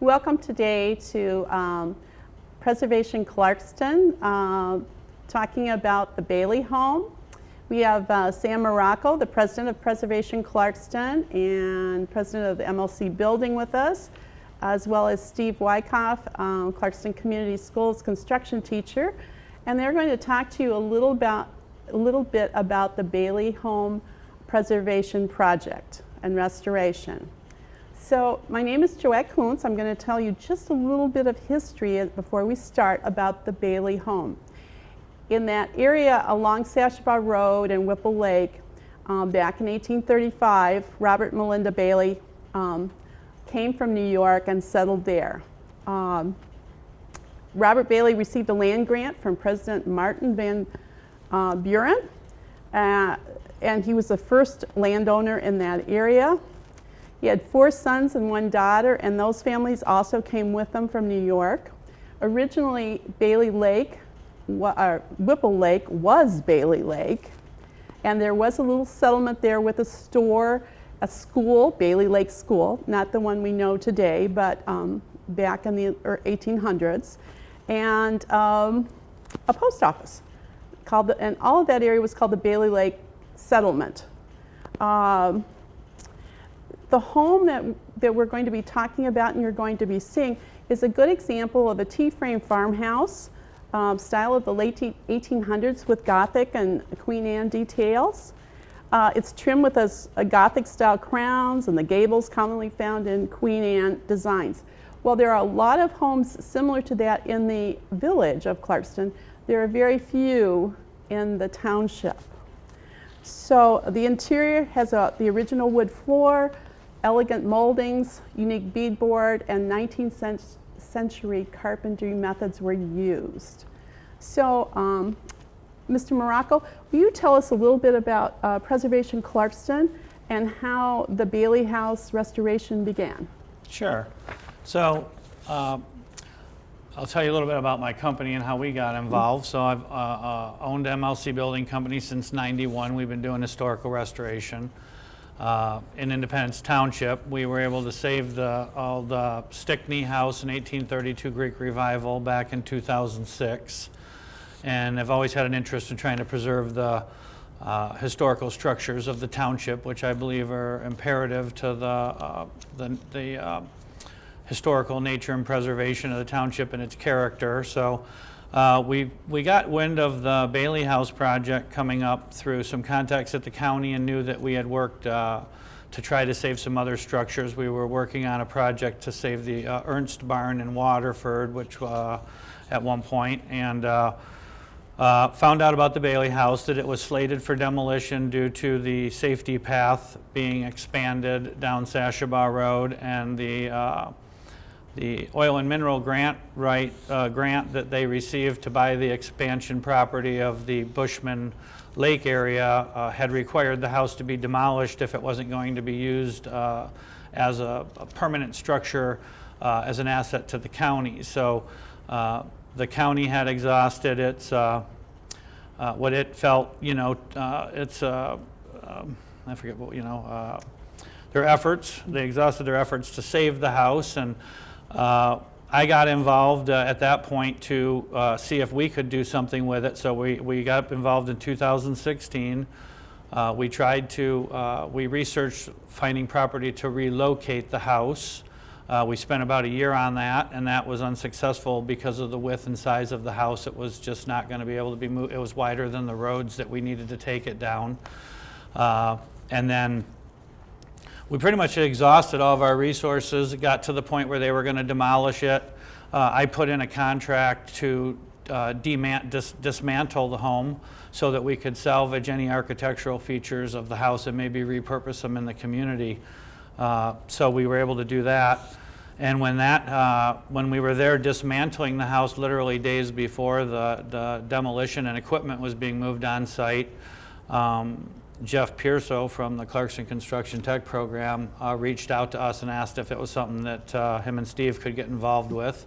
Welcome today to Preservation Clarkston, talking about the Bailey home. We have Sam Morocco, the president of Preservation Clarkston and president of the MLC building with us, as well as Steve Wyckoff, Clarkston Community Schools construction teacher. And they're going to talk to you a little bit about the Bailey home preservation project and restoration. So my name is Joette Kuntz. I'm going to tell you just a little bit of history before we start about the Bailey home. In that area along Sashabaw Road and Whipple Lake, back in 1835, Robert and Melinda Bailey came from New York and settled there. Robert Bailey received a land grant from President Martin Van Buren, and he was the first landowner in that area. He had 4 sons and 1 daughter, and those families also came with them from New York. Originally, Bailey Lake, Whipple Lake was Bailey Lake, and there was a little settlement there with a store, a school, Bailey Lake School, not the one we know today, but back in the 1800s, and a post office and all of that area was called the Bailey Lake Settlement. The home that we're going to be talking about and you're going to be seeing is a good example of a T-frame farmhouse style of the late 1800s with Gothic and Queen Anne details. It's trimmed with a Gothic style crowns and the gables commonly found in Queen Anne designs. While there are a lot of homes similar to that in the village of Clarkston, there are very few in the township. So the interior has the original wood floor, elegant moldings, unique beadboard, and 19th century carpentry methods were used. So, Mr. Morocco, will you tell us a little bit about Preservation Clarkston and how the Bailey House restoration began? Sure. So, I'll tell you a little bit about my company and how we got involved. So I've owned MLC Building Company since '91. We've been doing historical restoration. In Independence Township, we were able to save all the Stickney house in 1832 Greek Revival back in 2006. And I've always had an interest in trying to preserve the historical structures of the township, which I believe are imperative to the historical nature and preservation of the township and its character. So we got wind of the Bailey House project coming up through some contacts at the county and knew that we had worked to try to save some other structures. We were working on a project to save the Ernst Barn in Waterford, which at one point, and found out about the Bailey House, that it was slated for demolition due to the safety path being expanded down Sashabaw Road, and the oil and mineral grant that they received to buy the expansion property of the Bushman Lake area had required the house to be demolished if it wasn't going to be used as a permanent structure as an asset to the county. So the county had exhausted its what it felt, its I forget what, their efforts. They exhausted their efforts to save the house, and I got involved at that point to see if we could do something with it. So we got involved in 2016. We researched finding property to relocate the house. We spent about a year on that, and that was unsuccessful because of the width and size of the house. It was just not going to be able to be moved. It was wider than the roads that we needed to take it down. And then we pretty much exhausted all of our resources. It got to the point where they were going to demolish it. I put in a contract to dismantle the home so that we could salvage any architectural features of the house and maybe repurpose them in the community. So we were able to do that. And when we were there dismantling the house, literally days before the demolition and equipment was being moved on site, Jeff Pearso from the Clarkston Construction Tech Program reached out to us and asked if it was something that him and Steve could get involved with.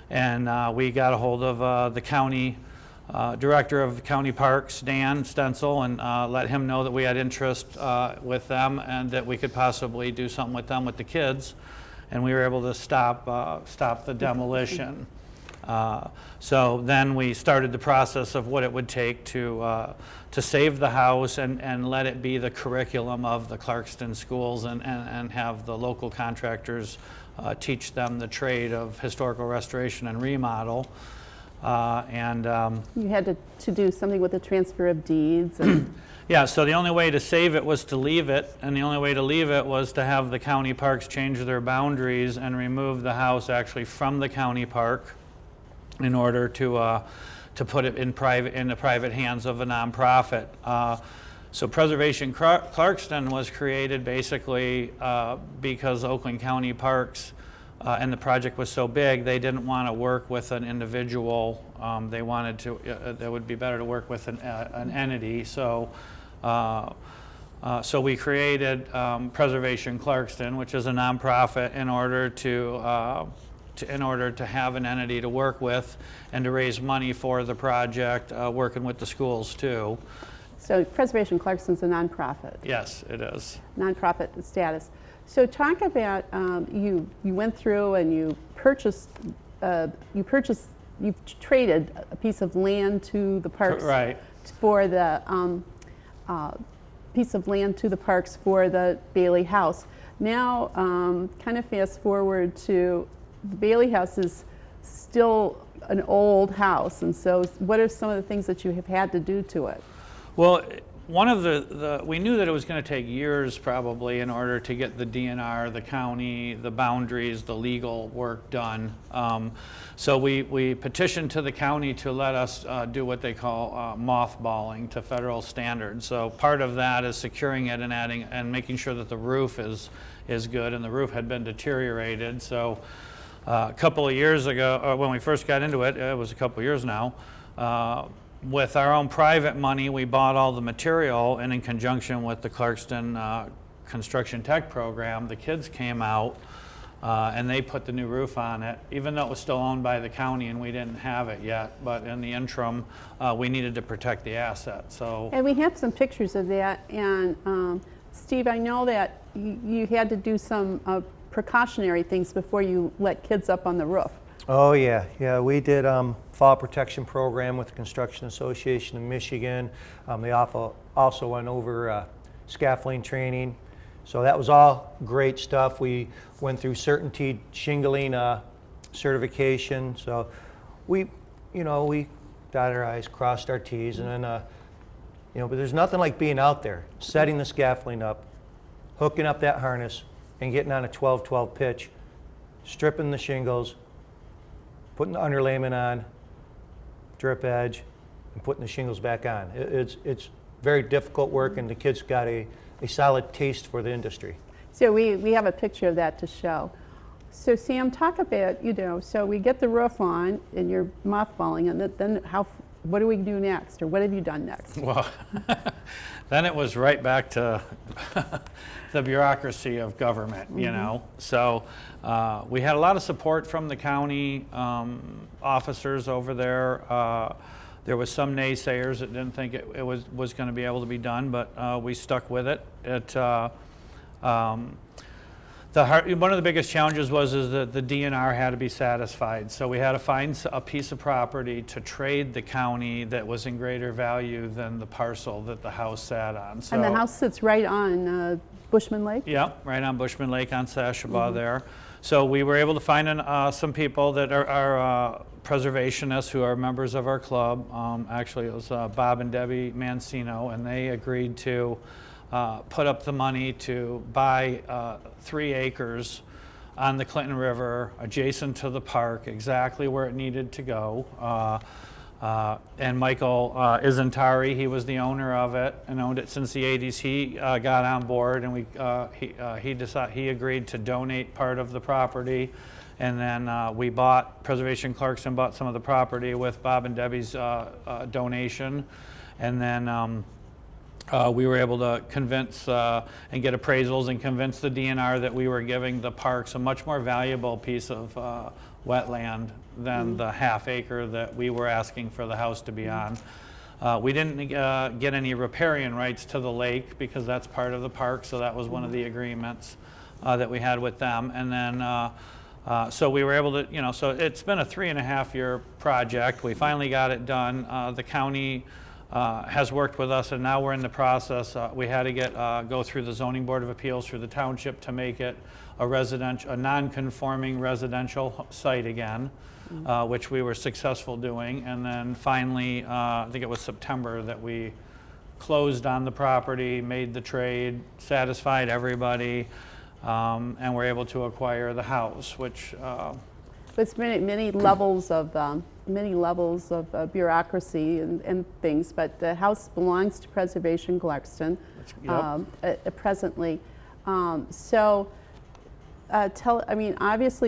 And we got a hold of the county director of county parks, Dan Stencil, and let him know that we had interest with them and that we could possibly do something with them with the kids. and we were able to stop the demolition. So then we started the process of what it would take to save the house and let it be the curriculum of the Clarkston schools and have the local contractors teach them the trade of historical restoration and remodel. You had to do something with the transfer of deeds. And yeah, so the only way to save it was to leave it, and the only way to leave it was to have the county parks change their boundaries and remove the house actually from the county park in order to put it in the private hands of a nonprofit. So Preservation Clarkston was created basically because Oakland County Parks and the project was so big, they didn't want to work with an individual. They wanted to, it would be better to work with an entity. So we created Preservation Clarkston, which is a nonprofit, in order to have an entity to work with and to raise money for the project, working with the schools too. so Preservation Clarkston's a nonprofit. Yes, it is. Nonprofit status. So talk about you went through and you traded a piece of land to the parks. Right. For the piece of land to the parks for the Bailey House. Now, kind of fast forward to the Bailey House is still an old house, and so what are some of the things that you have had to do to it? Well, one of we knew that it was going to take years probably in order to get the DNR, the county, the boundaries, the legal work done. So we petitioned to the county to let us do what they call mothballing to federal standards. So part of that is securing it and adding and making sure that the roof is good, and the roof had been deteriorated. So a couple of years ago, when we first got into it, it was a couple of years now, with our own private money, we bought all the material, and in conjunction with the Clarkston Construction Tech Program, the kids came out and they put the new roof on it, even though it was still owned by the county and we didn't have it yet. But in the interim, we needed to protect the asset. So. And we have some pictures of that. And Steve, I know that you had to do some precautionary things before you let kids up on the roof. Oh yeah, we did fall protection program with the Construction Association of Michigan. They also went over scaffolding training, so that was all great stuff. We went through certainty shingling certification, so we dotted our I's, crossed our T's, and then but there's nothing like being out there, setting the scaffolding up, hooking up that harness, and getting on a 12-12 pitch, stripping the shingles, putting the underlayment on, drip edge, and putting the shingles back on. It's very difficult work, and the kids got a solid taste for the industry. So we have a picture of that to show. So Sam, talk about, so we get the roof on and you're mothballing, and then what do we do next, or what have you done next? Well, then it was right back to the bureaucracy of government, So we had a lot of support from the county officers over there. There was some naysayers that didn't think it was going to be able to be done, but we stuck with it. One of the biggest challenges was that the DNR had to be satisfied. So we had to find a piece of property to trade the county that was in greater value than the parcel that the house sat on. So, and the house sits right on Bushman Lake? Yeah, right on Bushman Lake on Sashaba there. So we were able to find some people that are preservationists who are members of our club. Actually, it was Bob and Debbie Mancino, and they agreed to put up the money to buy 3 acres on the Clinton River, adjacent to the park, exactly where it needed to go. And Michael Izantari, he was the owner of it and owned it since the 80s. He got on board, and he agreed to donate part of the property. And then Preservation Clarkston bought some of the property with Bob and Debbie's donation. And then we were able to convince and get appraisals and convince the DNR that we were giving the parks a much more valuable piece of wetland than the half acre that we were asking for the house to be on. We didn't get any riparian rights to the lake because that's part of the park, so that was one of the agreements. that we had with them. And then, so we were able to, so it's been a 3.5-year project. We finally got it done. The county has worked with us, and now we're in the process. We had to go through the Zoning Board of Appeals through the township to make it a non-conforming residential site again, which we were successful doing. And then finally, I think it was September that we closed on the property, made the trade, satisfied everybody, and were able to acquire the house, which It's many levels of bureaucracy and things, but the house belongs to Preservation Gluckston presently. Obviously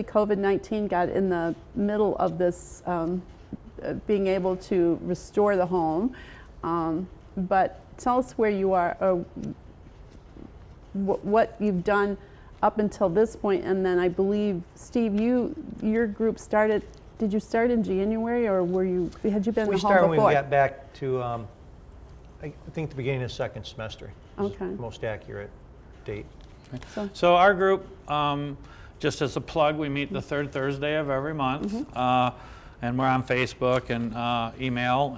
COVID-19 got in the middle of this being able to restore the home, but tell us where you are, or what you've done up until this point, and then I believe, Steve, your group started. Did you start in January, or had you been in the home before? We started when we got back to, I think the beginning of the second semester. Is Okay. the most accurate date. So our group, just as a plug, we meet the third Thursday of every month, and we're on Facebook and email,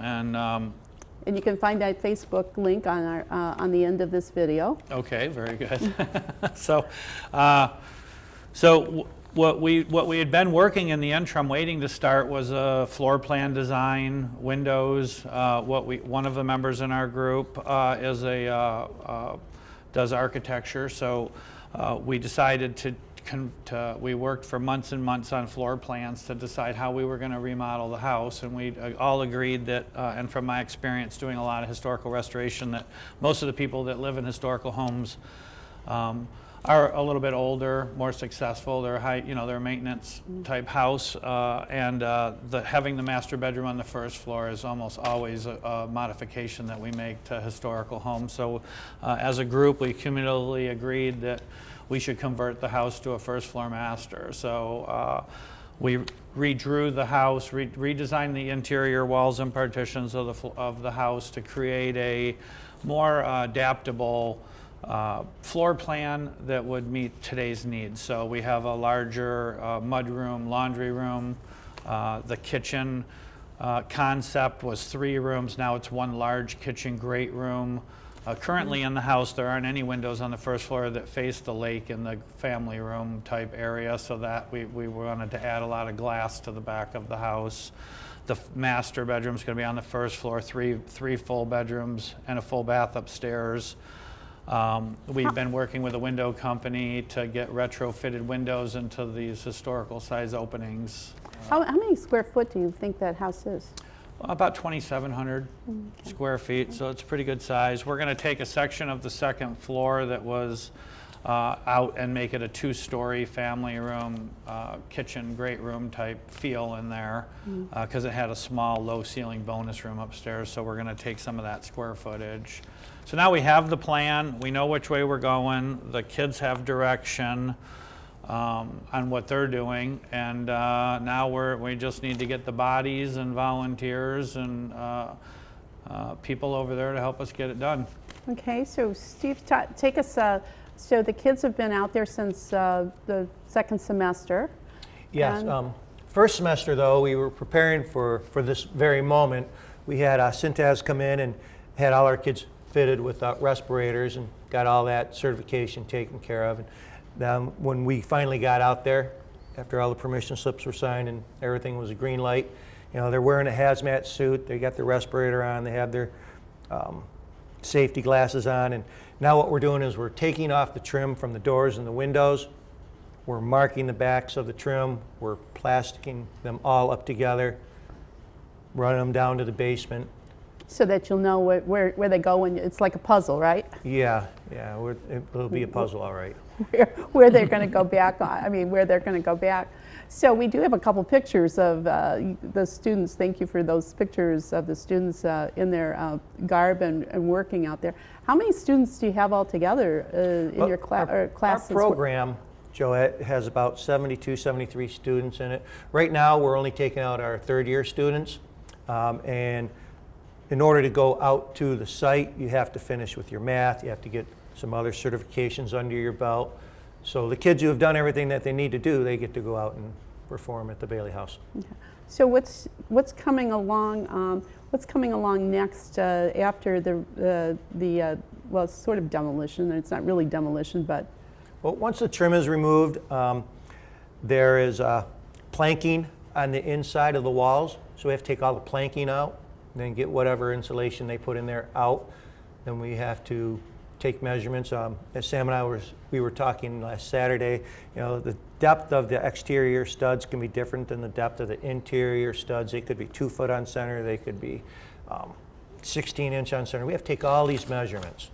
And you can find that Facebook link on our on the end of this video. Okay, very good. What we had been working in the interim, waiting to start, was a floor plan design, windows. One of the members in our group does architecture, so we decided we worked for months and months on floor plans to decide how we were going to remodel the house, and we all agreed that, and from my experience doing a lot of historical restoration, that most of the people that live in historical homes are a little bit older, more successful. They're they're a maintenance type house, and having the master bedroom on the first floor is almost always a modification that we make to historical homes. So as a group, we cumulatively agreed that we should convert the house to a first floor master. So we redrew the house, redesigned the interior walls and partitions of the house to create a more adaptable floor plan that would meet today's needs. So we have a larger mudroom, laundry room. The kitchen concept was 3 rooms. Now it's 1 large kitchen great room. Currently in the house, there aren't any windows on the first floor that face the lake in the family room type area, so that we wanted to add a lot of glass to the back of the house. The master bedroom is going to be on the first floor, three full bedrooms and a full bath upstairs. We've been working with a window company to get retrofitted windows into these historical size openings. How many square foot do you think that house is? About 2,700 square feet, so it's pretty good size. We're going to take a section of the second floor that was out and make it a 2-story family room, kitchen, great room type feel in there, because it had a small, low ceiling bonus room upstairs, so we're going to take some of that square footage. So now we have the plan, we know which way we're going, the kids have direction on what they're doing, and now we just need to get the bodies and volunteers and people over there to help us get it done. Okay, so Steve, take us, so the kids have been out there since the second semester. Yes, first semester though, we were preparing for this very moment. We had Syntaz come in and had all our kids fitted with respirators and got all that certification taken care of. And then when we finally got out there, after all the permission slips were signed and everything was a green light, they're wearing a hazmat suit, they got their respirator on, they have their safety glasses on, and now what we're doing is we're taking off the trim from the doors and the windows, we're marking the backs of the trim, we're plasticking them all up together, running them down to the basement. So that you'll know where they go when it's like a puzzle, right? Yeah, it'll be a puzzle, all right. Where they're going to go back where they're going to go back. So we do have a couple pictures of the students. Thank you for those pictures of the students in their garb and working out there. How many students do you have altogether in your classes? Our program, Joette, has about 72, 73 students in it. Right now, we're only taking out our third-year students, and in order to go out to the site, you have to finish with your math, you have to get some other certifications under your belt. So the kids who have done everything that they need to do, they get to go out and perform at the Bailey House. So what's coming along? What's coming along next after the well, it's sort of demolition. It's not really demolition, but Well, once the trim is removed, there is planking on the inside of the walls. So we have to take all the planking out, then get whatever insulation they put in there out. Then we have to take measurements. As Sam and I we were talking last Saturday, the depth of the exterior studs can be different than the depth of the interior studs. They could be 2 foot on center. They could be 16 inch on center. We have to take all these measurements.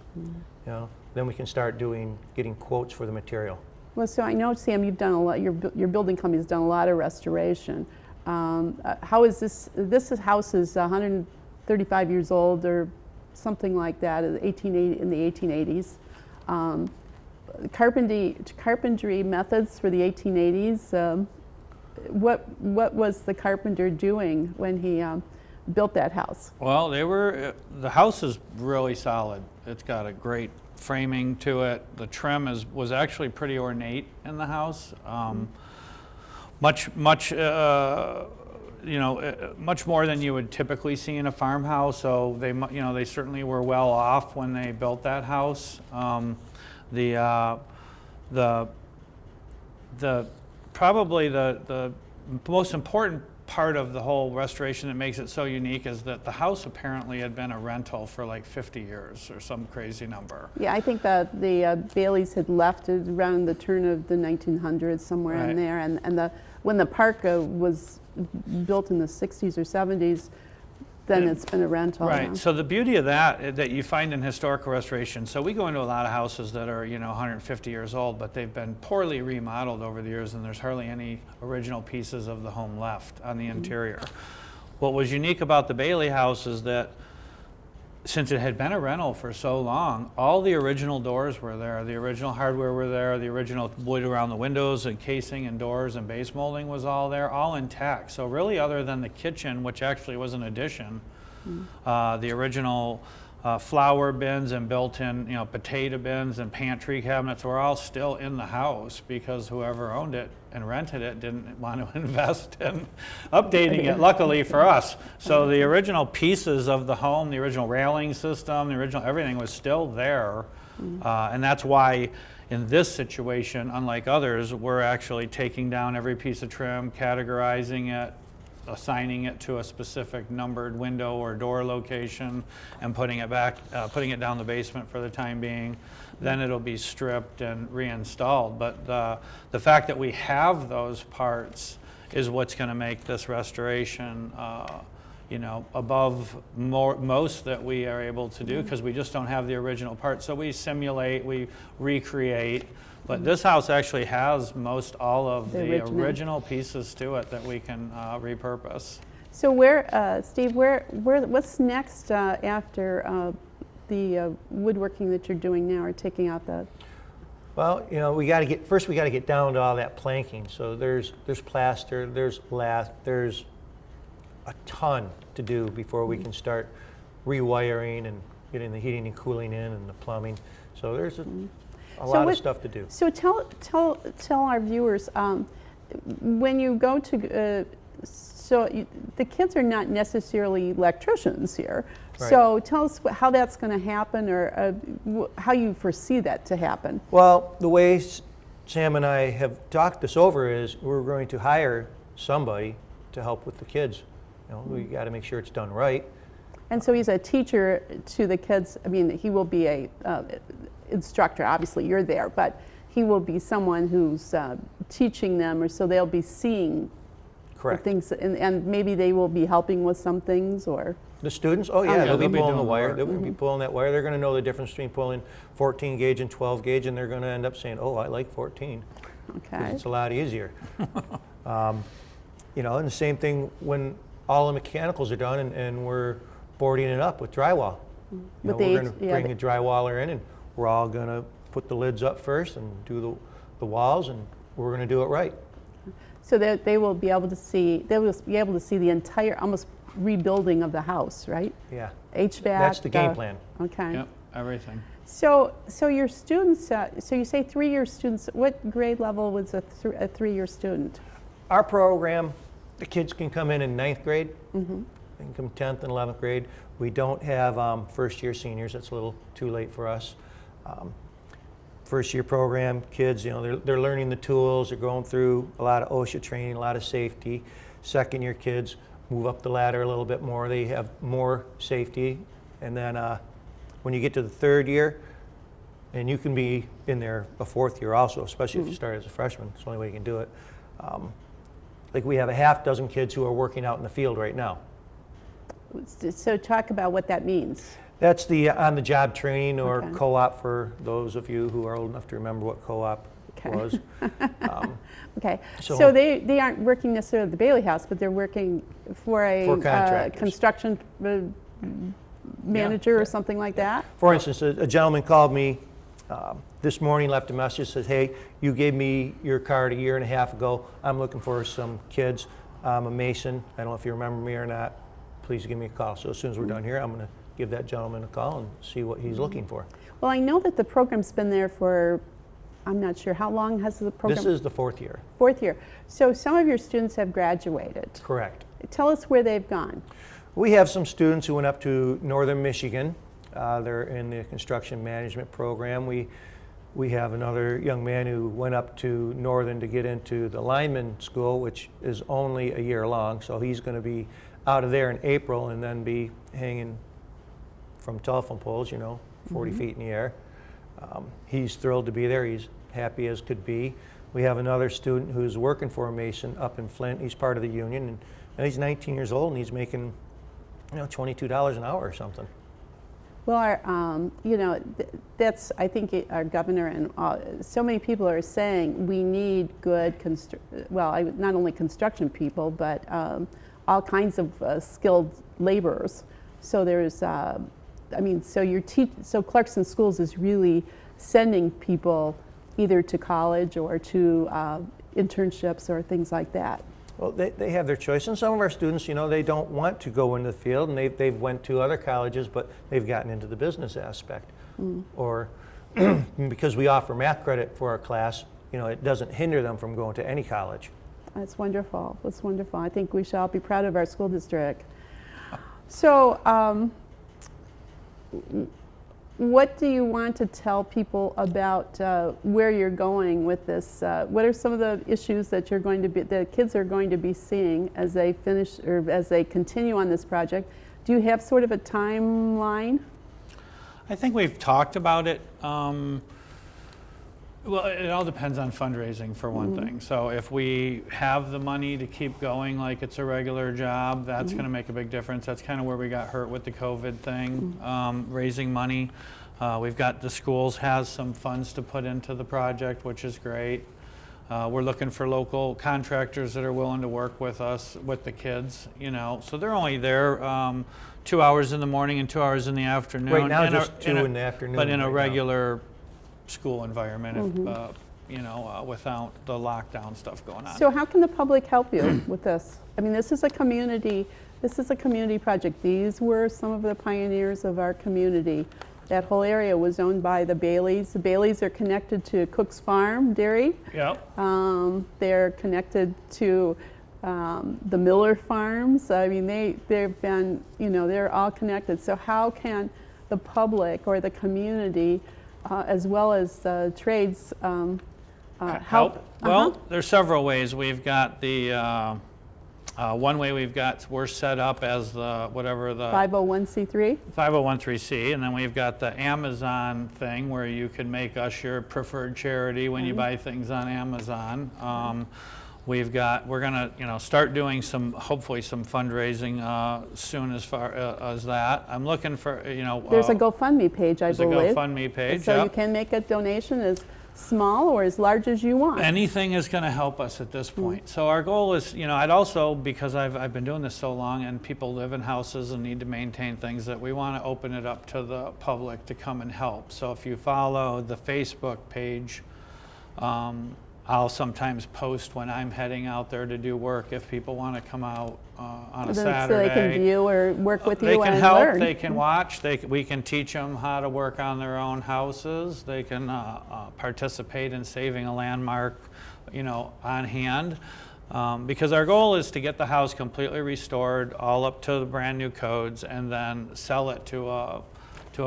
Then we can start getting quotes for the material. well, so I know, Sam, you've done a lot. Your building company's done a lot of restoration. How is this? This house is 135 years old, or something like that, in the 1880s. Carpentry methods for the 1880s. What was the carpenter doing when he built that house? Well, the house is really solid. It's got a great framing to it. The trim was actually pretty ornate in the house. Much more than you would typically see in a farmhouse. So they certainly were well off when they built that house. Probably the most important part of the whole restoration that makes it so unique is that the house apparently had been a rental for like 50 years or some crazy number. Yeah, I think that the Baileys had left it around the turn of the 1900s, somewhere in Right. there, and when the park was built in the 60s or 70s, then Yeah. it's been a rental. Right. now. So the beauty of that you find in historical restoration, so we go into a lot of houses that are 150 years old, but they've been poorly remodeled over the years, and there's hardly any original pieces of the home left on the interior. What was unique about the Bailey house is that since it had been a rental for so long, all the original doors were there, the original hardware were there, the original wood around the windows and casing and doors and base molding was all there, all intact. So really, other than the kitchen, which actually was an addition, the original flour bins and built-in potato bins and pantry cabinets were all still in the house because whoever owned it and rented it didn't want to invest in updating it, luckily for us. So the original pieces of the home, the original railing system, the original everything was still there. And that's why in this situation, unlike others, we're actually taking down every piece of trim, categorizing it, assigning it to a specific numbered window or door location, and putting it down the basement for the time being. Then it'll be stripped and reinstalled. But the fact that we have those parts is what's going to make this restoration above most that we are able to do, because we just don't have the original parts. So we simulate, we recreate. But this house actually has most all of the original pieces to it that we can repurpose. So Steve, what's next after the woodworking that you're doing now, or taking out the? Well, we got to get down to all that planking. So there's plaster, there's lath, there's a ton to do before we can start rewiring and getting the heating and cooling in and the plumbing. So there's a lot of stuff to do. So tell our viewers, when you go to, the kids are not necessarily electricians here. Right. So tell us how that's going to happen, or how you foresee that to happen. Well, the way Sam and I have talked this over is we're going to hire somebody to help with the kids. We got to make sure it's done right. And so he's a teacher to the kids. I mean, he will be a instructor. Obviously, you're there, but he will be someone who's teaching them, or so they'll be seeing Correct. things, and maybe they will be helping with some things, or. The students, oh yeah, they'll be pulling doing the the wire. work. They'll be pulling that wire. They're going to know the difference between pulling 14 gauge and 12 gauge, and they're going to end up saying, "Oh, I like 14." Okay. It's a lot easier. And the same thing when all the mechanicals are done and we're boarding it up with drywall. We're going to bring a drywaller in, and we're all going to put the lids up first and do the walls, and we're going to do it right. So that they will be able to see. They will be able to see the entire, almost rebuilding of the house, right? Yeah. HVAC. That's the game plan. Okay. Yep, everything. So your students, so you say 3-year students, what grade level was a 3-year student? Our program, the kids can come in ninth grade, they can come 10th and 11th grade. We don't have first-year seniors. That's a little too late for us. First-year program, kids, they're learning the tools. They're going through a lot of OSHA training, a lot of safety. Second-year kids move up the ladder a little bit more. They have more safety. And then when you get to the third year, and you can be in there a fourth year also, especially if you start as a freshman. It's the only way you can do it. Like we have a half dozen kids who are working out in the field right now. So talk about what that means. That's the on-the-job training, or Okay. co-op for those of you who are old enough to remember what co-op was. Okay, So- so they aren't working necessarily at the Bailey House, but they're working for a For contractors. construction manager or something like that? For instance, a gentleman called me this morning, left a message, says, hey, you gave me your card a year and a half ago. I'm looking for some kids. I'm a mason. I don't know if you remember me or not. Please give me a call. So as soon as we're done here, I'm going to give that gentleman a call and see what he's looking for. Well, I know that the program's been there for, I'm not sure, how long has the program? This is the fourth year. 4th year. So some of your students have graduated. Correct. Tell us where they've gone. We have some students who went up to Northern Michigan. They're in the construction management program. We have another young man who went up to Northern to get into the lineman school, which is only a year long. So he's going to be out of there in April and then be hanging from telephone poles, 40 feet in the air. He's thrilled to be there. He's happy as could be. We have another student who's working for a mason up in Flint. He's part of the union, and he's 19 years old, and he's making, $22 an hour or something. Well, that's, I think our governor and so many people are saying we need good, not only construction people, but all kinds of skilled laborers. So there's, so Clarkson Schools is really sending people either to college or to internships or things like that. Well, they have their choice, and some of our students, they don't want to go into the field, and they've went to other colleges, but they've gotten into the business aspect. Or because we offer math credit for our class, it doesn't hinder them from going to any college. That's wonderful. That's wonderful. I think we should all be proud of our school district. So, what do you want to tell people about where you're going with this? What are some of the issues that the kids are going to be seeing as they finish or as they continue on this project? Do you have sort of a timeline? I think we've talked about it. Well, it all depends on fundraising for one thing. So if we have the money to keep going like it's a regular job, that's going to make a big difference. That's kind of where we got hurt with the COVID thing, raising money. We've got the schools has some funds to put into the project, which is great. We're looking for local contractors that are willing to work with us, with the kids, So they're only there 2 hours in the morning and 2 hours in the afternoon. Right now, just 2 in the afternoon. But in a right now. regular school environment, without the lockdown stuff going on. So how can the public help you with this? I mean, this is a community project. These were some of the pioneers of our community. That whole area was owned by the Baileys. The Baileys are connected to Cook's Farm Dairy. Yep. They're connected to the Miller Farms. I mean, they've been, they're all connected. So how can the public or the community, as well as trades, help? Well, there's several ways. We've got the one way we're set up as the 501c3. 501c, and then we've got the Amazon thing where you can make us your preferred charity when you buy things on Amazon. We're gonna start doing hopefully some fundraising soon as far as that. I'm looking for There's a GoFundMe page, I believe. There's a GoFundMe page. So yep. you can make a donation as small or as large as you want. Anything is going to help us at this point. So our goal is, I'd also, because I've been doing this so long and people live in houses and need to maintain things, that we want to open it up to the public to come and help. So if you follow the Facebook page, I'll sometimes post when I'm heading out there to do work if people want to come out on a So Saturday. they can view or work with They you can and help, learn. they can watch, we can teach them how to work on their own houses. They can participate in saving a landmark, on hand. Because our goal is to get the house completely restored, all up to the brand new codes, and then sell it to a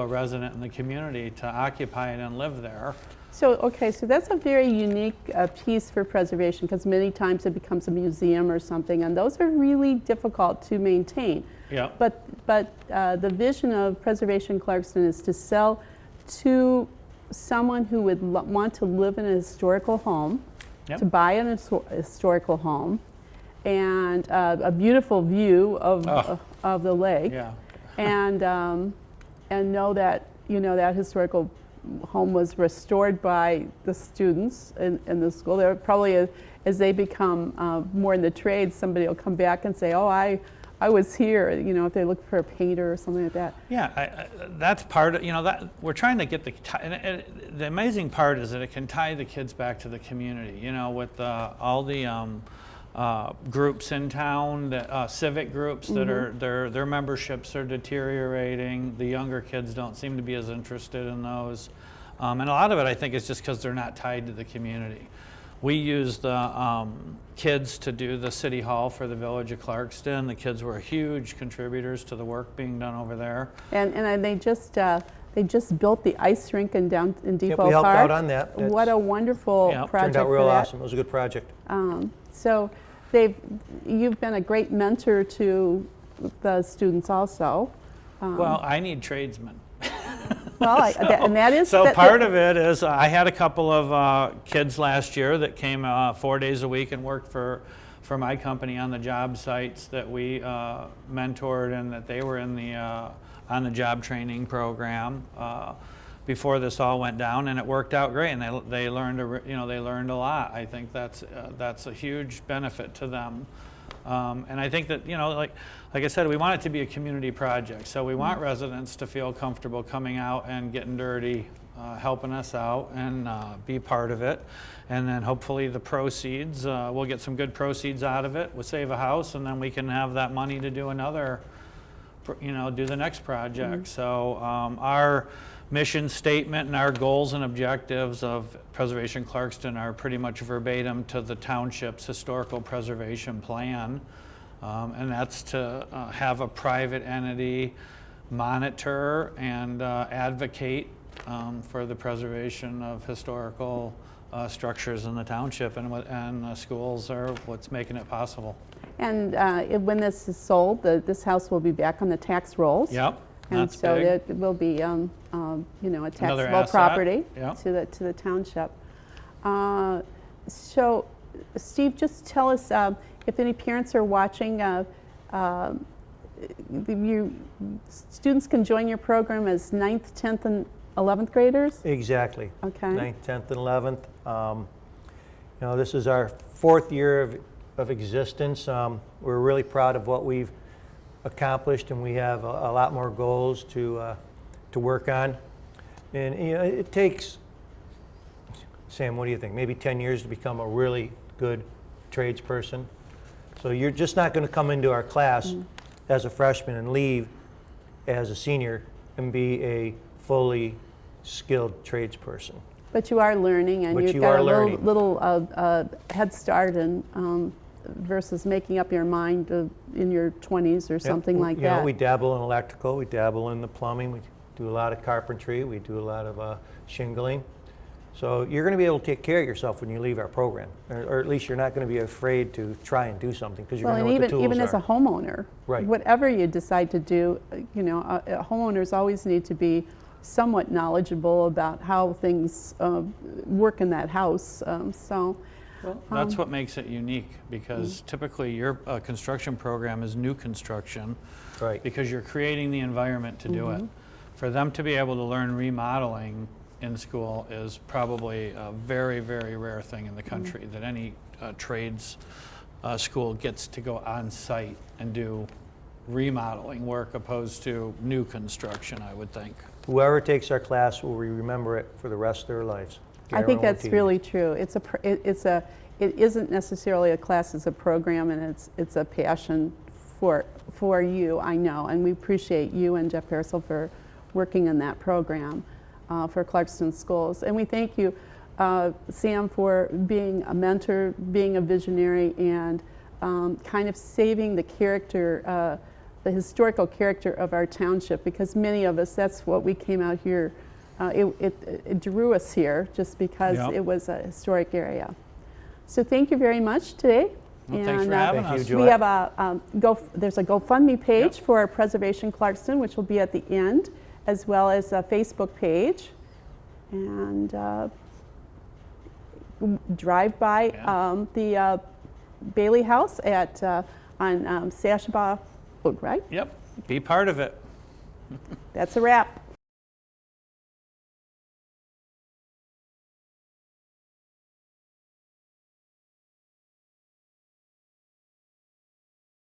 resident in the community to occupy it and live there. So, okay, so that's a very unique piece for preservation, because many times it becomes a museum or something, and those are really difficult to maintain. Yeah. But the vision of Preservation Clarkston is to sell to someone who would want to live in a historical home, Yep. to buy an historical home, and a beautiful view of the lake, Yeah. and know that that historical home was restored by the students in the school. There probably, as they become more in the trade, somebody will come back and say, "Oh, I was here." If they look for a painter or something like that. Yeah, that's part of, that we're trying to get the amazing part is that it can tie the kids back to the community, with all the groups in town, civic groups that are, their memberships are deteriorating. The younger kids don't seem to be as interested in those. And a lot of it, I think, is just because they're not tied to the community. We used the kids to do the city hall for the village of Clarkston. The kids were huge contributors to the work being done over there. And they just built the ice rink in Depot Park. we helped out on that. What a wonderful Yep. project Turned out real for that. awesome. It was a good project. So you've been a great mentor to the students also. Well, I need tradesmen. Well, and that is So part of it is I had a couple of kids last year that came 4 days a week and worked for my company on the job sites that we mentored, and that they were in the on the job training program before this all went down, and it worked out great, and they learned they learned a lot. I think that's a huge benefit to them. And I think that, like I said, we want it to be a community project. So we want residents to feel comfortable coming out and getting dirty, helping us out, and be part of it. And then hopefully the proceeds, we'll get some good proceeds out of it. We'll save a house, and then we can have that money to do another, do the next project. So our mission statement and our goals and objectives of Preservation Clarkston are pretty much verbatim to the township's historical preservation plan. And that's to have a private entity monitor and advocate for the preservation of historical structures in the township, and schools are what's making it possible. And when this is sold, this house will be back on the tax rolls. Yep. And That's so big. it will be, a Another taxable asset, property yeah. to the township. So, Steve, just tell us if any parents are watching. Students can join your program as 9th, 10th, and 11th graders. Exactly. Okay. 9th, 10th, and 11th. This is our 4th year of existence. We're really proud of what we've accomplished, and we have a lot more goals to work on. And it takes, Sam, what do you think? Maybe 10 years to become a really good tradesperson. So you're just not going to come into our class as a freshman and leave as a senior and be a fully skilled tradesperson. But you are learning, and But you've you got are a learning. little head start versus making up your mind in your 20s or something like that. We dabble in electrical, we dabble in the plumbing, we do a lot of carpentry, we do a lot of shingling. So you're going to be able to take care of yourself when you leave our program, or at least you're not going to be afraid to try and do something because you're Well, going to know and what the tools even as a are. homeowner, Right. whatever you decide to do, homeowners always need to be somewhat knowledgeable about how things work in that house. That's what makes it unique, because typically your construction program is new construction, Right. because you're creating the environment to do it. For them to be able to learn remodeling in school is probably a very, very rare thing in the country, that any trades school gets to go on site and do remodeling work opposed to new construction, I would think. Whoever takes our class will remember it for the rest of their lives. I think that's Guaranteed. really true. It isn't necessarily a class, it's a program, and it's a passion for you, I know, and we appreciate you and Jeff Parcel for working in that program for Clarkston Schools. And we thank you, Sam, for being a mentor, being a visionary, and kind of saving the character, the historical character of our township, because many of us, that's what we came out here, it drew us here just because Yep. it was a historic area. So thank you very much today. Well, thanks for And, having Thank you, us. Joy. we have there's a GoFundMe page Yep. for our Preservation Clarkston, which will be at the end, as well as a Facebook page. And drive by Yeah. the Bailey House on Sashaba Road, right? Yep, be part of it. That's a wrap.